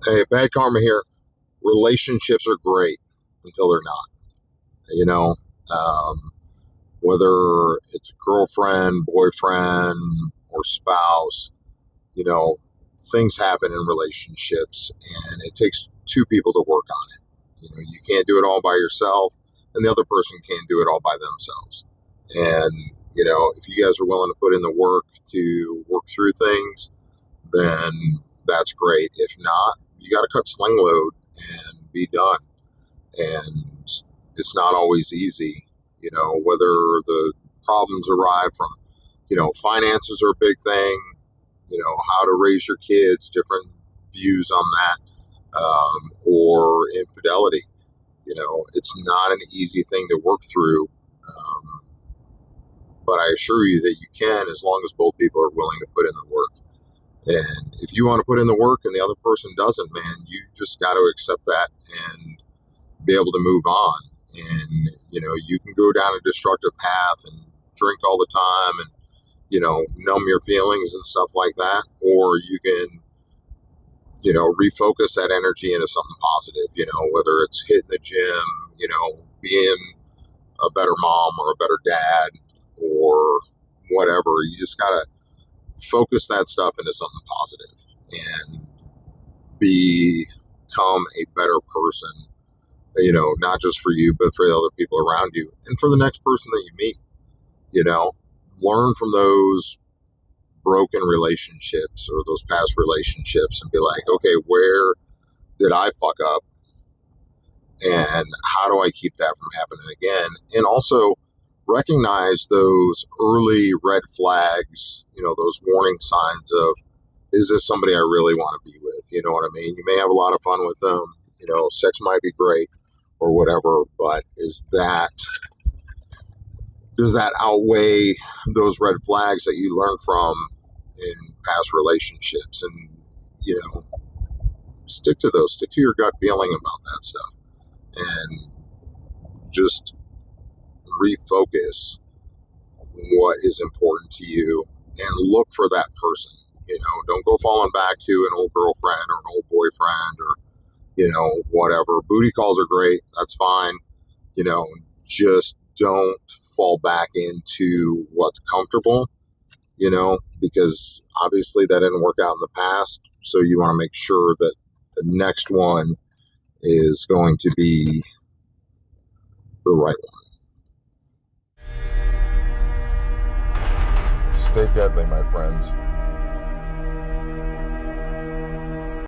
Hey, bad karma here. Relationships are great until they're not. You know, um, whether it's girlfriend, boyfriend, or spouse, you know, things happen in relationships and it takes two people to work on it. You can't do it all by yourself, and the other person can't do it all by themselves. And, if you guys are willing to put in the work to work through things, then that's great. If not, you got to cut sling load and be done. And it's not always easy, whether the problems arrive from, finances are a big thing, how to raise your kids, different views on that, or infidelity. It's not an easy thing to work through. But I assure you that you can, as long as both people are willing to put in the work. And if you want to put in the work and the other person doesn't, man, you just got to accept that and be able to move on. And, you can go down a destructive path and drink all the time and, numb your feelings and stuff like that. Or you can, refocus that energy into something positive, whether it's hitting the gym, being a better mom or a better dad or whatever. You just got to focus that stuff into something positive and become a better person, not just for you, but for the other people around you and for the next person that you meet. Learn from those broken relationships or those past relationships and be like, okay, where did I fuck up? And how do I keep that from happening again? And also recognize those early red flags, those warning signs of, is this somebody I really want to be with? You know what I mean? You may have a lot of fun with them, sex might be great or whatever, but does that outweigh those red flags that you learn from in past relationships? And, stick to those, stick to your gut feeling about that stuff and just refocus what is important to you and look for that person. Don't go falling back to an old girlfriend or an old boyfriend or, whatever. Booty calls are great. That's fine. Just don't fall back into what's comfortable, because obviously that didn't work out in the past. So you want to make sure that the next one is going to be the right one. Stay deadly, my friends.